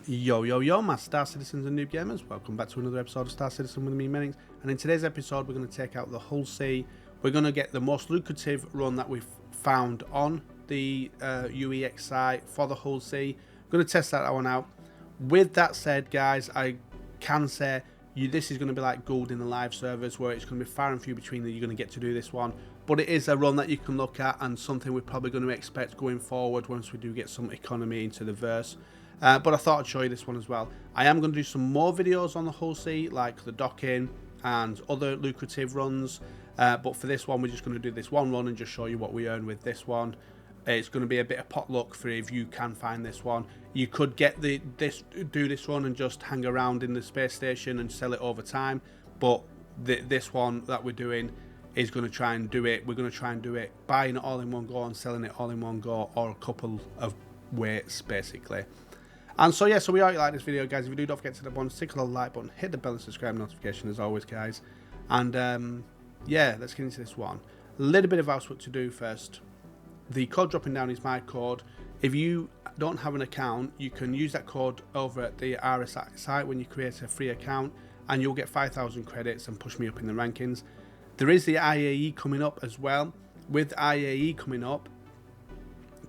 Yo, yo, yo, my Star Citizens and Noob Gamers. Welcome back to another episode of Star Citizen with me, Mennings. And in today's episode, we're going to take out the Hull Sea. We're going to get the most lucrative run that we've found on the UEX site for the Hull Sea. I'm going to test that one out. With that said, guys, I can say this is going to be like gold in the live servers, where it's going to be far and few between that you're going to get to do this one. But it is a run that you can look at and something we're probably going to expect going forward once we do get some economy into the verse. But I thought I'd show you this one as well. I am going to do some more videos on the Hull Sea, like the docking and other lucrative runs. But for this one, we're just going to do this one run and just show you what we earn with this one. It's going to be a bit of potluck for if you can find this one. You could get do this run and just hang around in the space station and sell it over time. But this one that we're doing is going to try and do it. We're going to try and do it buying it all in one go and selling it all in one go, or a couple of waits basically. And so yeah, so we hope you like this video, guys. If you do, don't forget to hit the button, stick the like button, hit the bell and subscribe notification as always, guys. And yeah, let's get into this one. A little bit of housework to do first. The code dropping down is my code. If you don't have an account, you can use that code over at the RSI site when you create a free account, and you'll get 5,000 credits and push me up in the rankings. There is the IAE coming up as well. With IAE coming up,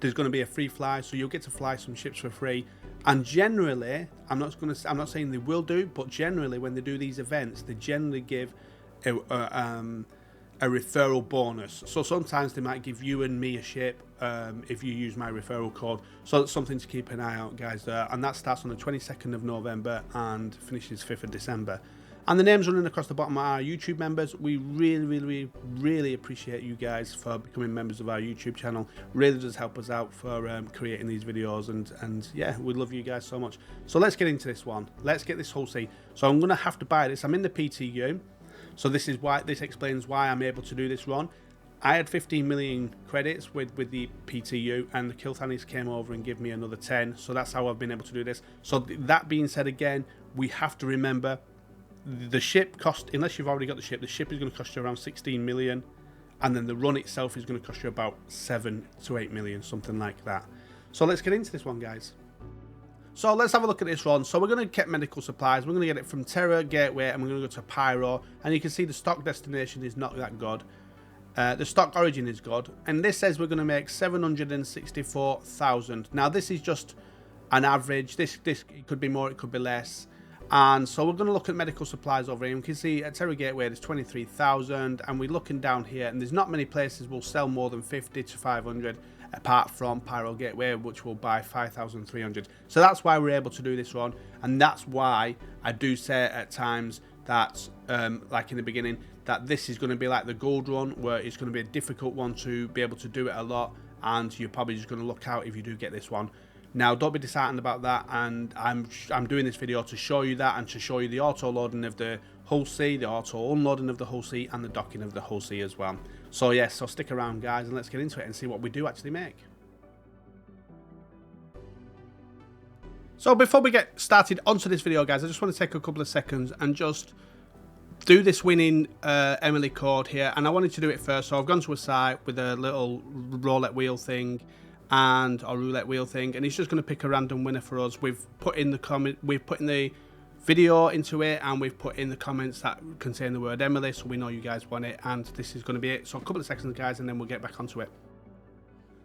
there's going to be a free fly, so you'll get to fly some ships for free. And generally, I'm not saying they will do, but generally when they do these events, they generally give a referral bonus. So sometimes they might give you and me a ship if you use my referral code. So that's something to keep an eye out, guys, there. And that starts on the 22nd of November and finishes 5th of December. And the names running across the bottom are our YouTube members. We really appreciate you guys for becoming members of our YouTube channel. Really does help us out for creating these videos, and yeah, we love you guys so much. So let's get into this one. Let's get this Hull Sea. So I'm going to have to buy this. I'm in the PTU, so this explains why I'm able to do this run. I had 15 million credits with the PTU, and the Kilthanis came over and gave me another 10. So that's how I've been able to do this. So that being said, again, we have to remember, the ship cost, unless you've already got the ship is going to cost you around 16 million, and then the run itself is going to cost you about 7 to 8 million, something like that. So let's get into this one, guys. So let's have a look at this run. So we're going to get medical supplies. We're going to get it from Terra Gateway, and we're going to go to Pyro, and you can see the stock destination is not that good. The stock origin is good, and this says we're going to make 764,000. Now this is just an average. This it could be more, it could be less. And so we're going to look at medical supplies over here. We can see at Terra Gateway there's 23,000, and we're looking down here, and there's not many places will sell more than 50 to 500, apart from Pyro Gateway, which will buy 5,300. So that's why we're able to do this run, and that's why I do say at times that, like in the beginning, that this is going to be like the gold run, where it's going to be a difficult one to be able to do it a lot, and you're probably just going to look out if you do get this one. Now, don't be disheartened about that, and I'm doing this video to show you that, and to show you the auto loading of the Hull Sea, the auto unloading of the Hull Sea, and the docking of the Hull Sea as well. So yes, so stick around, guys, and let's get into it and see what we do actually make. So before we get started onto this video, guys, I just want to take a couple of seconds and just do this winning Emily code here, and I wanted to do it first. So I've gone to a site with a little roulette wheel thing, and our roulette wheel thing, and he's just going to pick a random winner for us. We've put in the video into it, and we've put in the comments that contain the word Emily, so we know you guys want it, and this is going to be it. So a couple of seconds, guys, and then we'll get back onto it.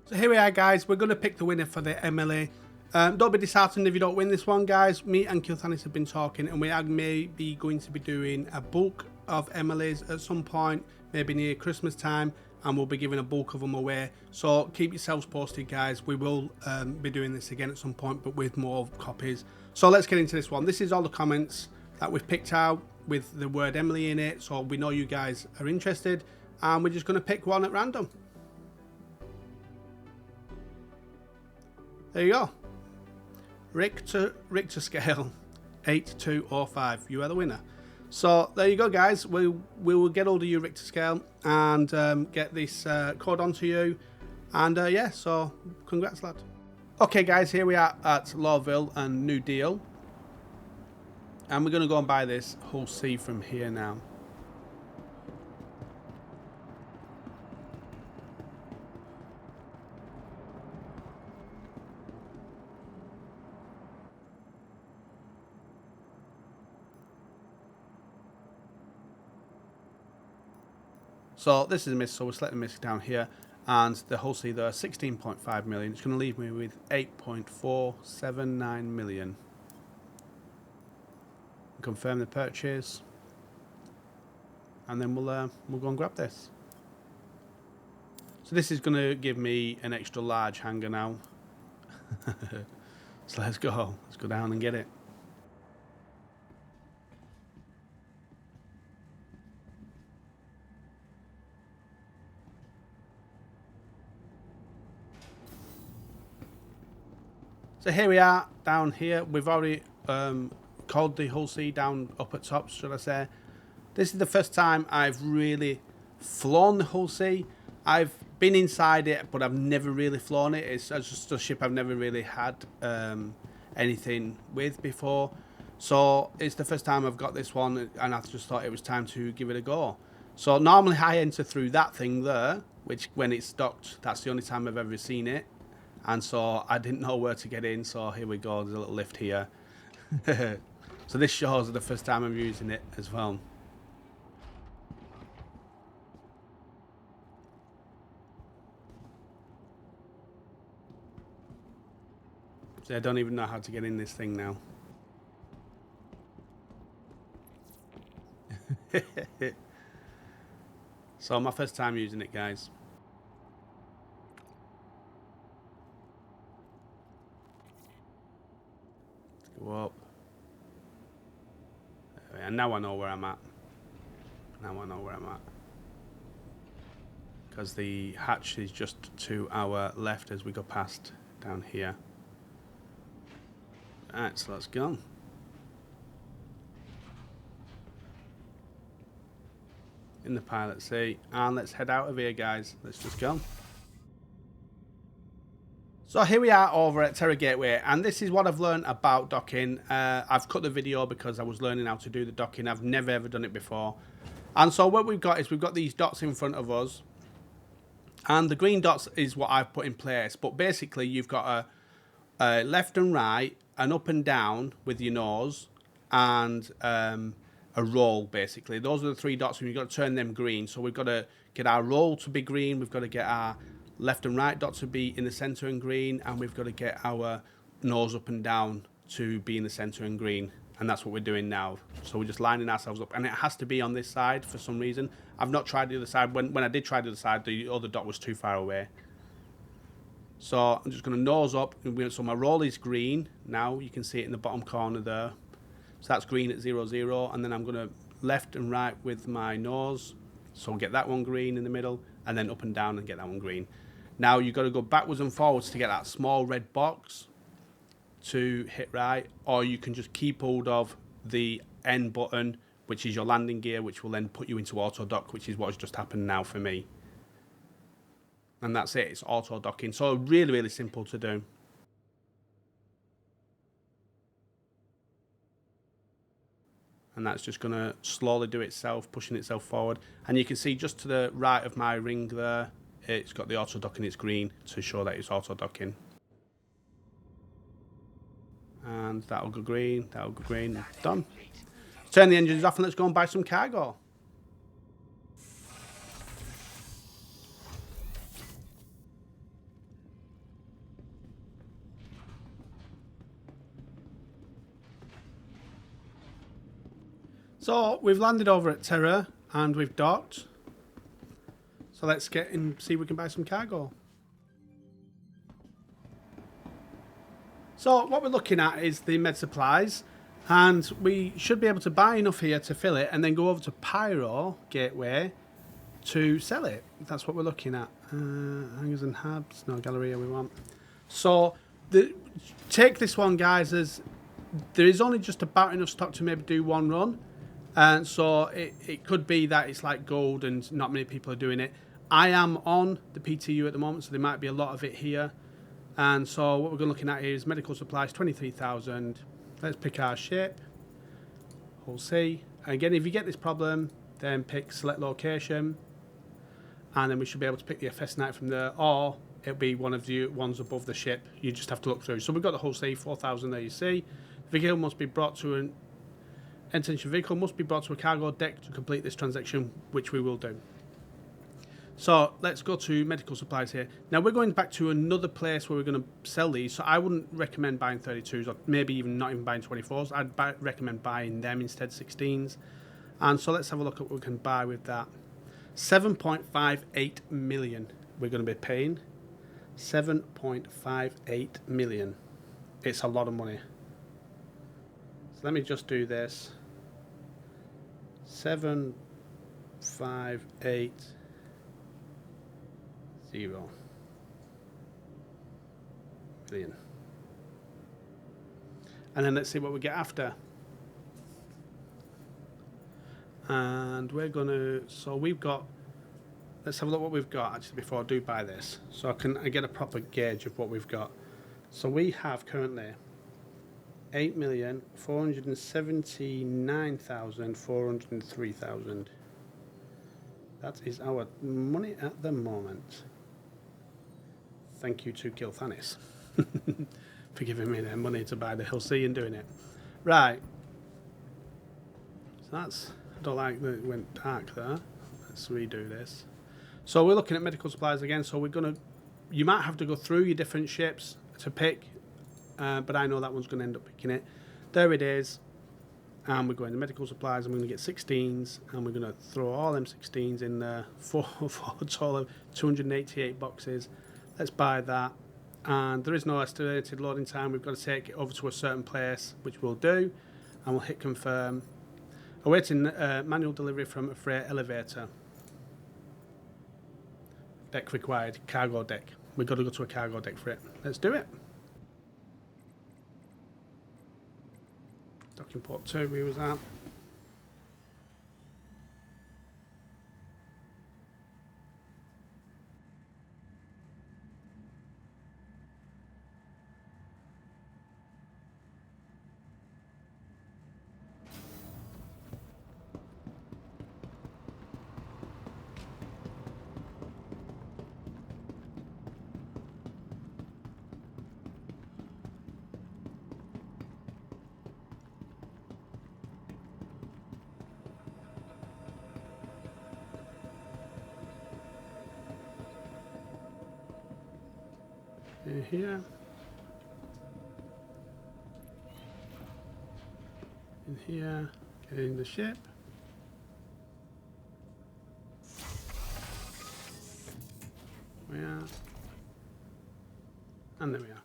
So here we are, guys. We're going to pick the winner for the Emily. Don't be disheartened if you don't win this one, guys. Me and Kilthanis have been talking, and we are maybe going to be doing a bulk of Emily's at some point, maybe near Christmas time, and we'll be giving a bulk of them away. So keep yourselves posted, guys. We will be doing this again at some point, but with more copies. So let's get into this one. This is all the comments that we've picked out with the word Emily in it, so we know you guys are interested, and we're just going to pick one at random. There you go. Richter scale 8205. You are the winner. So there you go, guys. We will get hold of you, Richter scale, and get this code onto you. And yeah, so congrats, lad. Okay, guys, here we are at Lawville and New Deal, and we're going to go and buy this Hull Sea from here now. So this is a miss, so we're selecting miss down here. And the hull C there, 16.5 million. It's going to leave me with 8.479 million. Confirm the purchase. And then we'll go and grab this. So this is going to give me an extra large hangar now. So let's go. Let's go down and get it. So here we are down here. We've already called the hull C down up at top, should I say. This is the first time I've really flown the hull C. I've been inside it, but I've never really flown it. It's just a ship I've never really had anything with before. So it's the first time I've got this one, and I just thought it was time to give it a go. So normally I enter through that thing there, which when it's docked, that's the only time I've ever seen it. And so I didn't know where to get in, so here we go, there's a little lift here. So this shows the first time I'm using it as well. So I don't even know how to get in this thing now. So my first time using it, guys. Go up. And now I know where I'm at. Now I know where I'm at. Because the hatch is just to our left as we go past down here. Alright, so let's go. In the pilot seat. And let's head out of here, guys. Let's just go. So here we are over at Terra Gateway, and this is what I've learned about docking. I've cut the video because I was learning how to do the docking. I've never ever done it before. And so what we've got is we've got these dots in front of us. And the green dots is what I've put in place. But basically you've got a left and right, an up and down with your nose, and a roll basically. Those are the three dots, and you've got to turn them green. So we've got to get our roll to be green. We've got to get our left and right dots to be in the center and green, and we've got to get our nose up and down to be in the center and green, and that's what we're doing now. So we're just lining ourselves up, and it has to be on this side for some reason. I've not tried the other side. When I did try the other side, the other dot was too far away. So I'm just going to nose up, so my roll is green now. You can see it in the bottom corner there. So that's green at 0, 0, and then I'm going to left and right with my nose, so get that one green in the middle, and then up and down and get that one green. Now you've got to go backwards and forwards to get that small red box to hit right, or you can just keep hold of the N button, which is your landing gear, which will then put you into auto dock, which is what has just happened now for me. And that's it, it's auto docking. So really, really simple to do. And that's just going to slowly do itself, pushing itself forward. And you can see just to the right of my ring there, it's got the auto docking, it's green to show that it's auto docking. And that'll go green, done. Turn the engines off and let's go and buy some cargo. So we've landed over at Terra and we've docked. So let's get in, see if we can buy some cargo. So what we're looking at is the med supplies, and we should be able to buy enough here to fill it and then go over to Pyro Gateway to sell it. That's what we're looking at. Hangers and hubs, no Galleria we want. So take this one, guys, as there is only just about enough stock to maybe do one run. And so it could be that it's like gold and not many people are doing it. I am on the PTU at the moment, so there might be a lot of it here. And so what we're going to looking at here is medical supplies, 23,000. Let's pick our ship. Hull C. And again, if you get this problem, then pick select location. And then we should be able to pick the FS Knight from there, or it'll be one of the ones above the ship. You just have to look through. So we've got the Hull C, 4,000 there you see. The vehicle must be brought to an intention vehicle must be brought to a cargo deck to complete this transaction, which we will do. So let's go to medical supplies here. Now we're going back to another place where we're going to sell these. So I wouldn't recommend buying 32s, or maybe even not even buying 24s. I'd recommend buying them instead, 16s. And so let's have a look at what we can buy with that. 7.58 million we're going to be paying. 7.58 million. It's a lot of money. So let me just do this. 7.58 million. And then let's see what we get after. And we're gonna, so we've got, let's have a look what we've got actually before I do buy this, so I get a proper gauge of what we've got. So we have currently 8,479,403,000. That is our money at the moment. Thank you to Gilthanis for giving me their money to buy the Hull C and doing it. Right. So that's, I don't like that it went dark there. Let's redo this. So we're looking at medical supplies again. So we're going to, you might have to go through your different ships to pick, but I know that one's going to end up picking it. There it is. And we're going to medical supplies and we're going to get 16s and we're going to throw all them 16s in there for a total of 288 boxes. Let's buy that. And there is no estimated loading time. We've got to take it over to a certain place, which we'll do. And we'll hit confirm. Awaiting manual delivery from a freight elevator. Deck required. Cargo deck. We've got to go to a cargo deck for it. Let's do it. Docking port 2, we was at. Here. In here, get in the ship. We are. And there we are.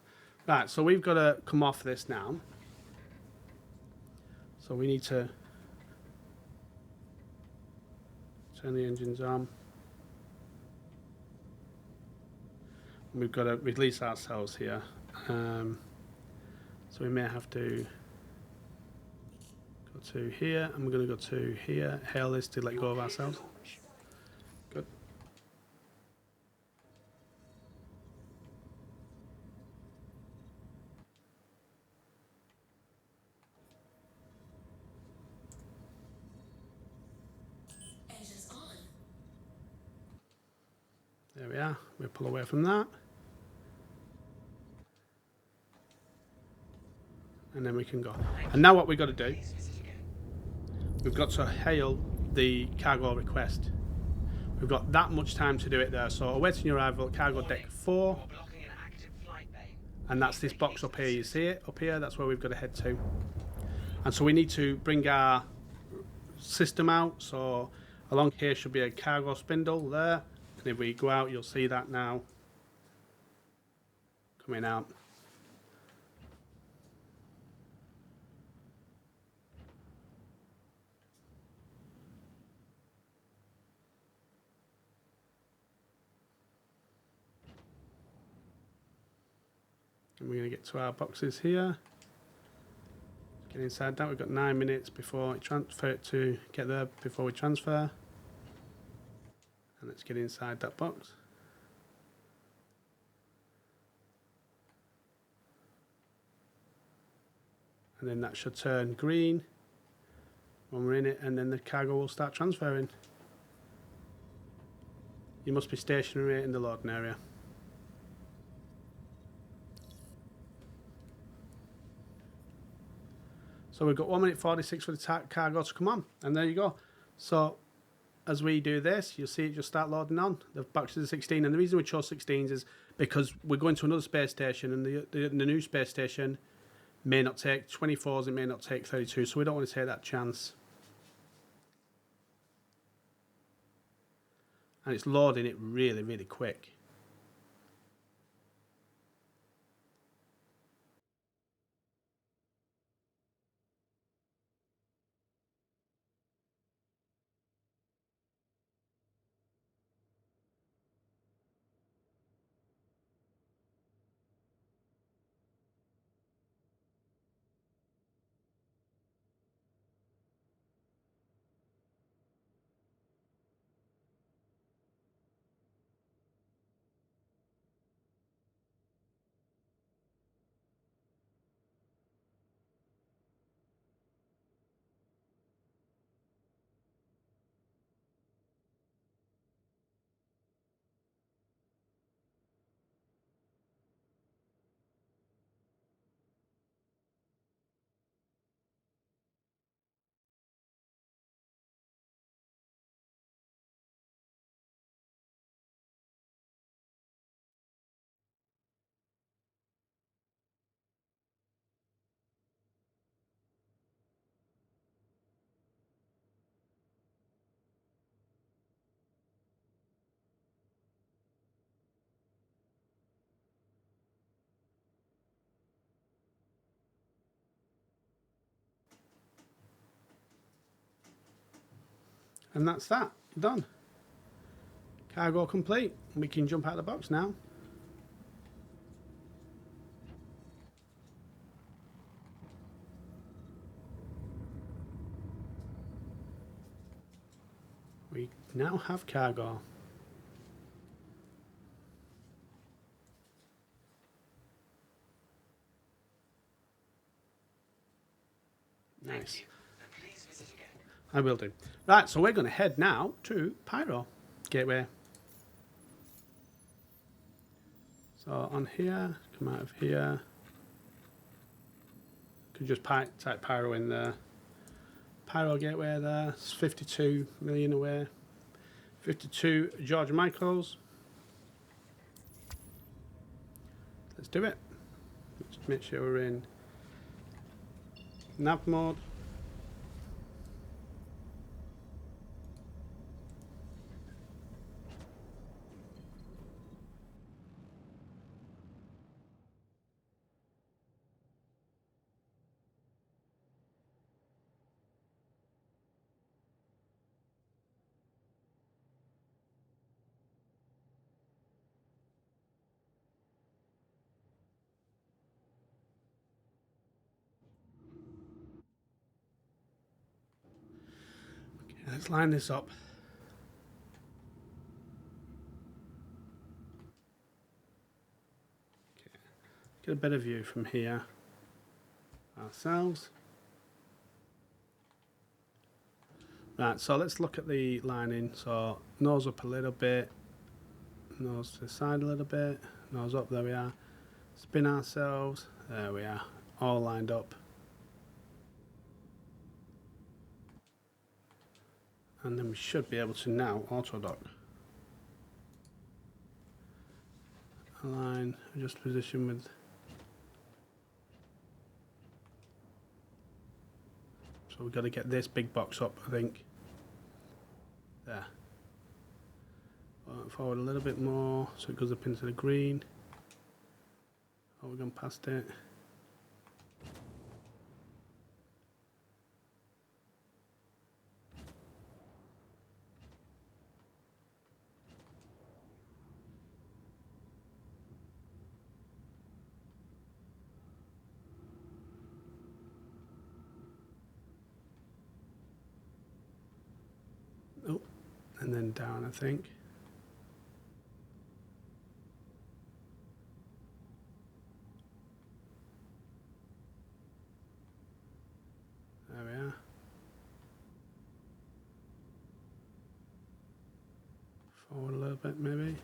Right, so we've got to come off this now. So we need to turn the engines on. We've got to release ourselves here, so we may have to go to here, and we're going to go to here, hail this to let go of ourselves. Good. There we are, we'll pull away from that. And then we can go. And now what we've got to do, we've got to hail the cargo request. We've got that much time to do it there. So awaiting your arrival at cargo deck 4. And that's this box up here. You see it up here? That's where we've got to head to. And so we need to bring our system out. So along here should be a cargo spindle there. And if we go out, you'll see that now coming out. And we're going to get to our boxes here. Get inside that. We've got 9 minutes before it to get there before we transfer. And let's get inside that box. And then that should turn green when we're in it, and then the cargo will start transferring. You must be stationary in the loading area. So we've got 1 minute 46 for the cargo to come on, and there you go. So as we do this, you'll see it just start loading on the boxes of 16. And the reason we chose 16s is because we're going to another space station, and the new space station may not take 24s, it may not take 32, so we don't want to take that chance. And it's loading it really, really quick. And that's that. Done. Cargo complete. We can jump out of the box now. We now have cargo. Nice. I will do. Right, so we're going to head now to Pyro Gateway. So on here, come out of here. Could just type Pyro in there. Pyro Gateway there. It's 52 million away. 52 George Michaels. Let's do it. Let's make sure we're in nav mode. Let's line this up. Okay. Get a better view from here ourselves. Right, so let's look at the lining. So nose up a little bit, nose to the side a little bit, nose up, there we are. Spin ourselves, there we are, all lined up. And then we should be able to now auto dock. Align, adjust position with. So we've got to get this big box up, I think. There. Forward a little bit more so it goes up into the green. Oh, we've gone past it. Oh, and then down, I think. There we are. Forward a little bit, maybe.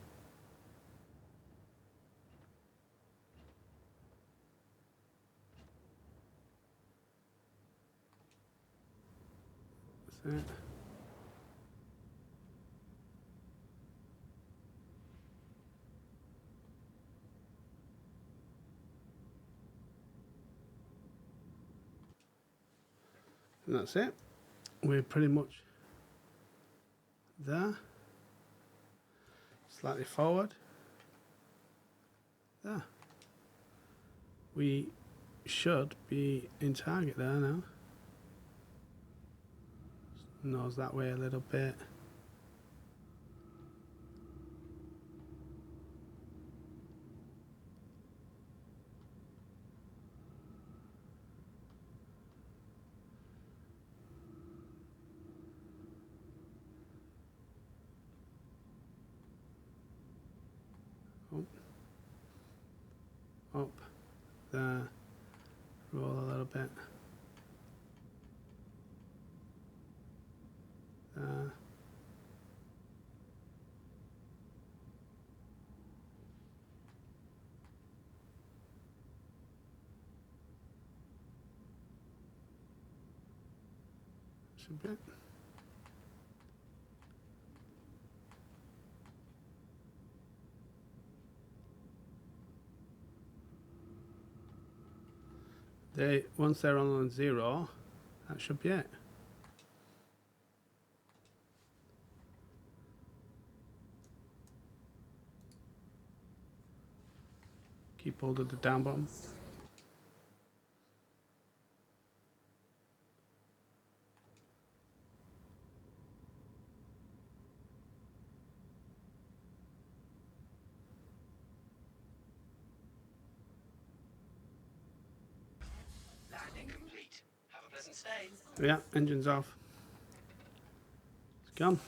That's it. And that's it. We're pretty much there. Slightly forward. There. We should be in target there now. Nose that way a little bit. Up, there, roll a little bit, there, should be it. Once they're on 0, that should be it. Keep hold of the down button. Yeah, engine's off. It's gone.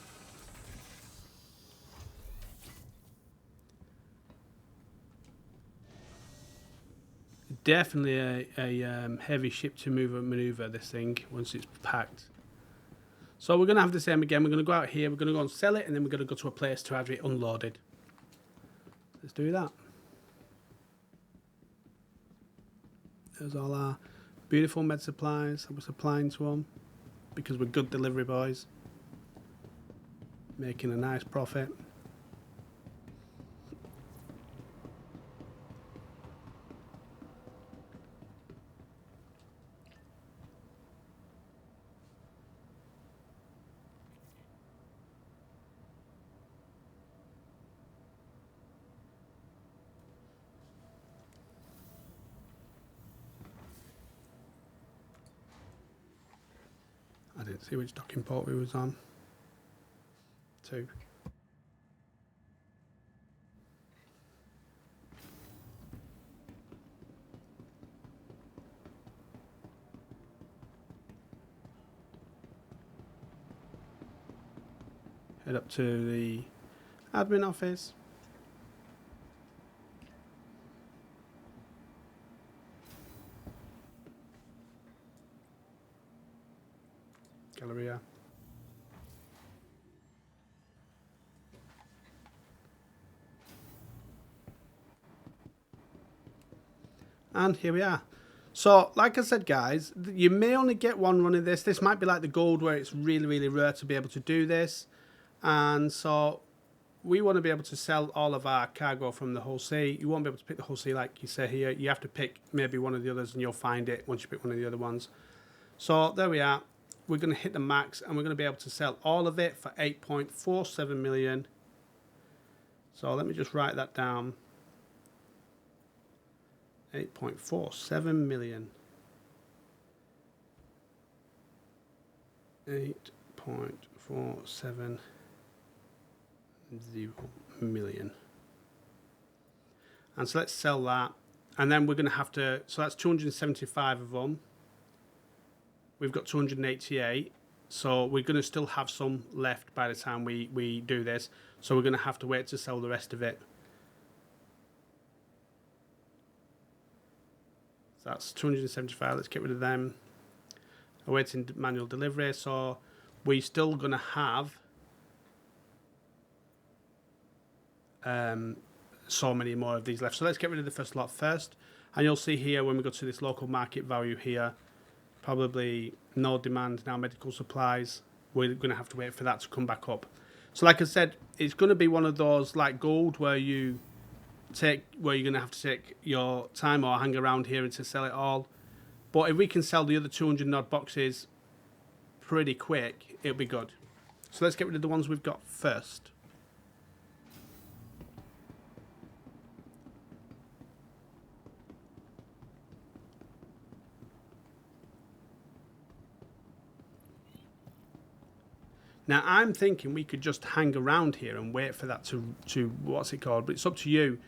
Definitely a heavy ship to maneuver this thing once it's packed. So we're going to have the same again. We're going to go out here, we're going to go and sell it, and then we're going to go to a place to have it unloaded. Let's do that. There's all our beautiful med supplies that we're supplying to them because we're good delivery boys, making a nice profit. I didn't see which docking port we was on. 2. Head up to the admin office. Galleria. And here we are. So, like I said, guys, you may only get one run of this. This might be like the gold where it's really, really rare to be able to do this. And so we want to be able to sell all of our cargo from the whole sea. You won't be able to pick the whole sea like you say here. You have to pick maybe one of the others and you'll find it once you pick one of the other ones. So there we are. We're going to hit the max and we're going to be able to sell all of it for 8.47 million. So let me just write that down. 8.47 million. 8.470 million. And so let's sell that. And then we're going to have to, so that's 275 of them. We've got 288, so we're going to still have some left by the time we do this. So we're going to have to wait to sell the rest of it. So that's 275. Let's get rid of them. Awaiting manual delivery. So we're still going to have so many more of these left. So let's get rid of the first lot first. And you'll see here when we go to this local market value here, probably no demand now, medical supplies. We're going to have to wait for that to come back up. So like I said, it's going to be one of those like gold where you're going to have to take your time or hang around here and to sell it all. But if we can sell the other 200 odd boxes pretty quick, it'll be good. So let's get rid of the ones we've got first. Now I'm thinking we could just hang around here and wait for that to what's it called, but it's up to you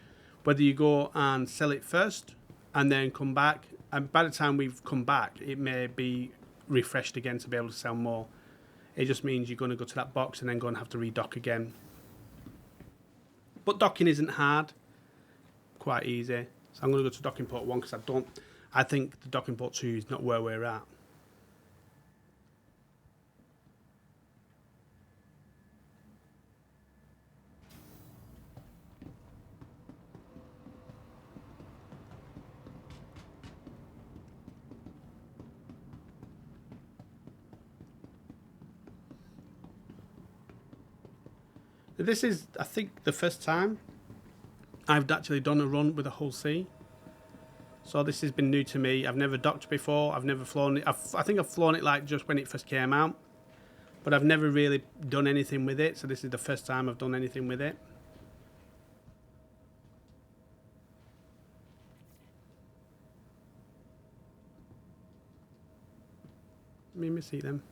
whether you go and sell it first and then come back, and by the time we've come back it may be refreshed again to be able to sell more. It just means you're going to go to that box and then go and have to redock again. But docking isn't hard, quite easy. So I'm going to go to docking port 1 because I think the docking port 2 is not where we're at. This is, I think, the first time I've actually done a run with a hull C. So this has been new to me. I've never docked before. I've never flown it. I think I've flown it like just when it first came out. But I've never really done anything with it. So this is the first time I've done anything with it. Let me see them.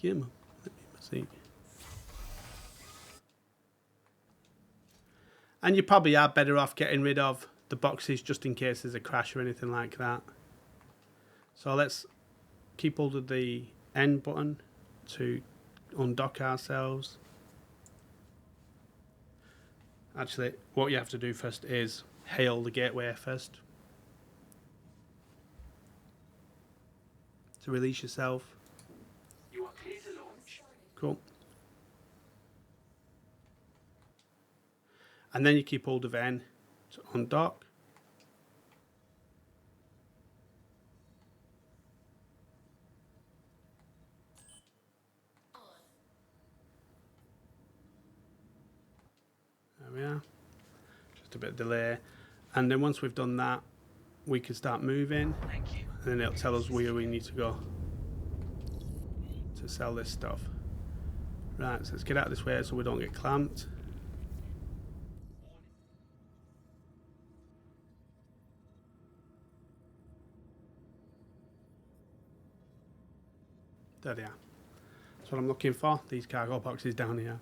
Let me see. And you probably are better off getting rid of the boxes just in case there's a crash or anything like that. So let's keep hold of the N button to undock ourselves. Actually, what you have to do first is hail the gateway first to release yourself. You are clear to launch. Cool. And then you keep hold of N to undock. There we are. Just a bit of delay. And then once we've done that, we can start moving. Thank you. And then it'll tell us where we need to go to sell this stuff. Right, so let's get out of this way so we don't get clamped. There they are. That's what I'm looking for, these cargo boxes down here.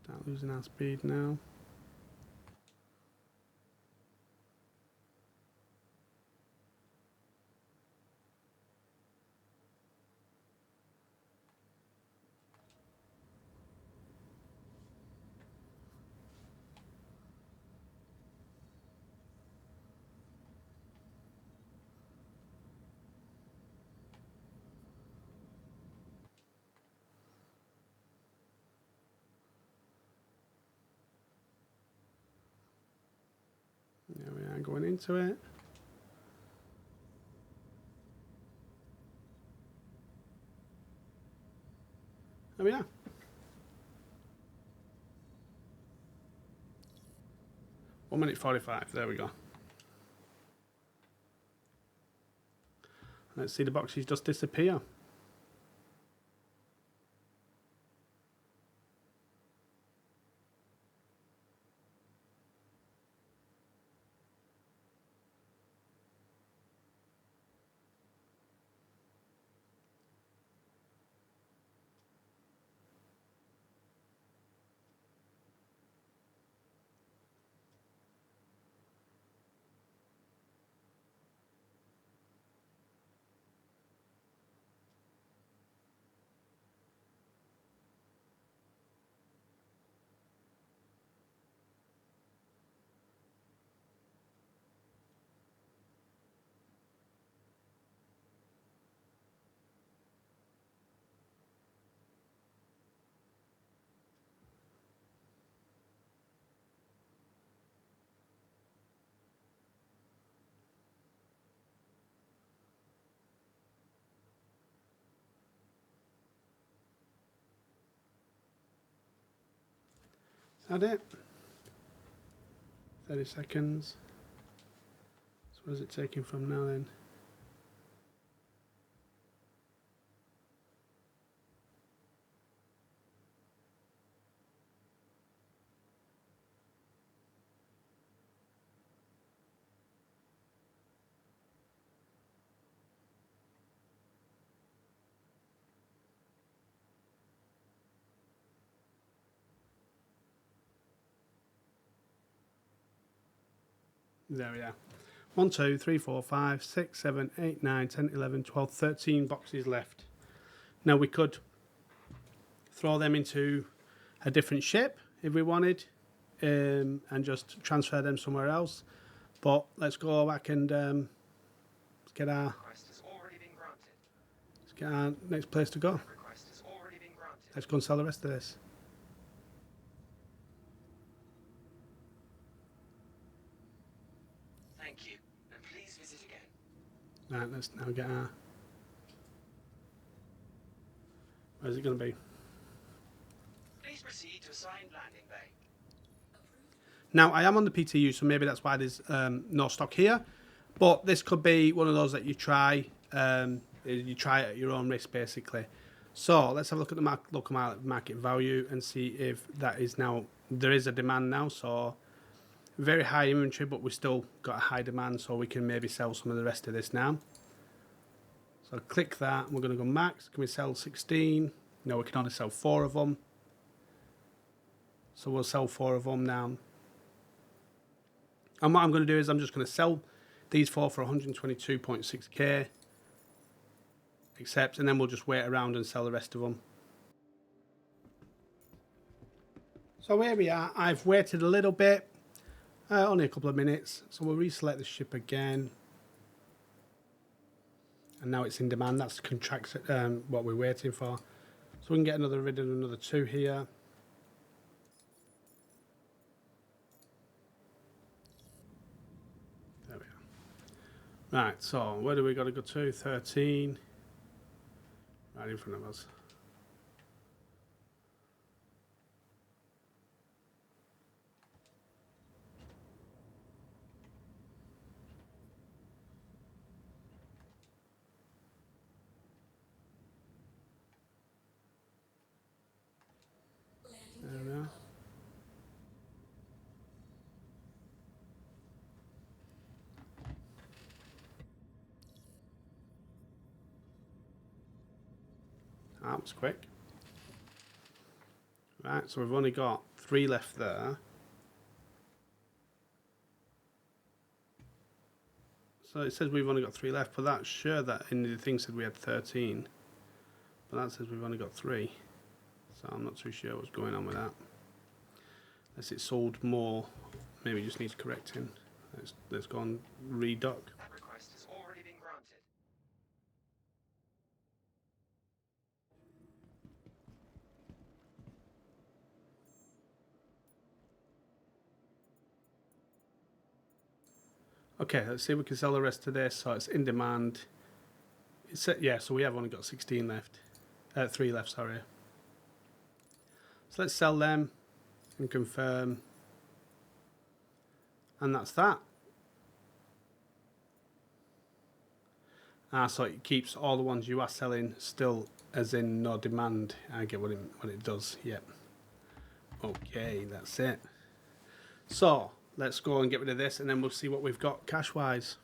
Start losing our speed now. There we are, going into it. There we are. One minute 45, there we go. Let's see the boxes just disappear. Add it. 30 seconds. So what is it taking from now then? There we are. 1, 2, 3, 4, 5, 6, 7, 8, 9, 10, 11, 12, 13 boxes left. Now we could throw them into a different ship if we wanted, and just transfer them somewhere else. But let's go back and let's get our next place to go. Let's go and sell the rest of this. Thank you, and please visit again. Right, let's now get our... Where's it going to be? Please proceed to assigned landing bay. Now, I am on the PTU, so maybe that's why there's no stock here. But this could be one of those that you try. You try it at your own risk, basically. So let's have a look at the local market value and see if that is now... There is a demand now, so very high inventory, but we still got a high demand, so we can maybe sell some of the rest of this now. So click that, and we're going to go max. Can we sell 16? No, we can only sell 4 of them. So we'll sell 4 of them now. And what I'm going to do is I'm just going to sell these 4 for 122.6k. Accept, and then we'll just wait around and sell the rest of them. So here we are. I've waited a little bit, only a couple of minutes. So we'll reselect the ship again. And now it's in demand. That's the contract, what we're waiting for. So we can get rid of another 2 here. There we are. Right, so where do we got to go to? 13. Right in front of us. There we are. That was quick. Right, so we've only got 3 left there. So it says we've only got 3 left, but that's sure that in the thing said we had 13. But that says we've only got 3. So I'm not too sure what's going on with that. Unless it sold more, maybe it just needs correcting. Let's go and redock. That request has already been granted. Okay, let's see if we can sell the rest of this. So it's in demand. Yeah, so we have only got 16 left. 3 left, sorry. So let's sell them and confirm. And that's that. So it keeps all the ones you are selling still as in no demand. I get what it does, yep. Okay, that's it. So let's go and get rid of this, and then we'll see what we've got cash-wise.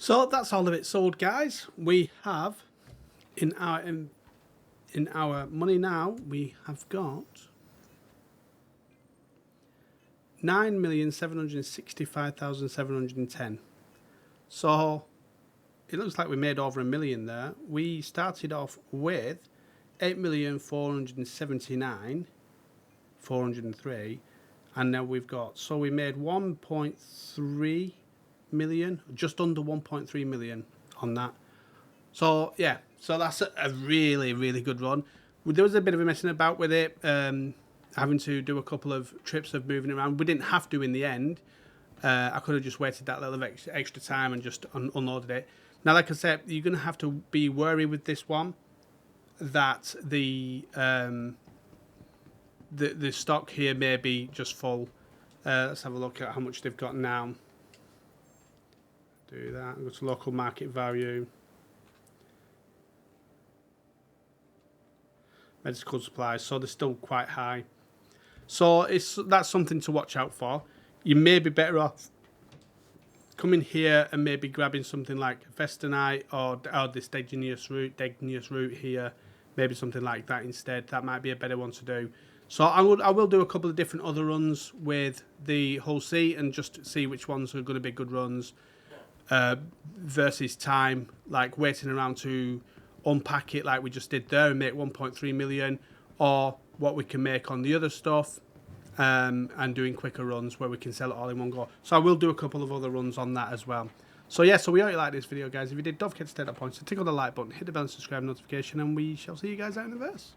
So that's all of it sold, guys. We have in our money now, we have got 9,765,710. So it looks like we made over $1 million there. We started off with 8,479,403, and now we've got, so we made 1.3 million, just under 1.3 million on that. So yeah, so that's a really, really good run. There was a bit of a messing about with it, having to do a couple of trips of moving around. We didn't have to in the end. I could have just waited that little extra time and just unloaded it. Now, like I said, you're going to have to be wary with this one that the stock here may be just full. Let's have a look at how much they've got now. Do that. Go to local market value. Medical supplies. So they're still quite high. So that's something to watch out for. You may be better off coming here and maybe grabbing something like Vestanite or this Degnious root here. Maybe something like that instead. That might be a better one to do. So I will do a couple of different other runs with the Hull C and just see which ones are going to be good runs versus time, like waiting around to unpack it like we just did there and make 1.3 million, or what we can make on the other stuff and doing quicker runs where we can sell it all in one go. So I will do a couple of other runs on that as well. So yeah, so we hope you like this video, guys. If you did, don't forget to stay at that point. So tickle the like button, hit the bell and subscribe notification, and we shall see you guys out in the verse.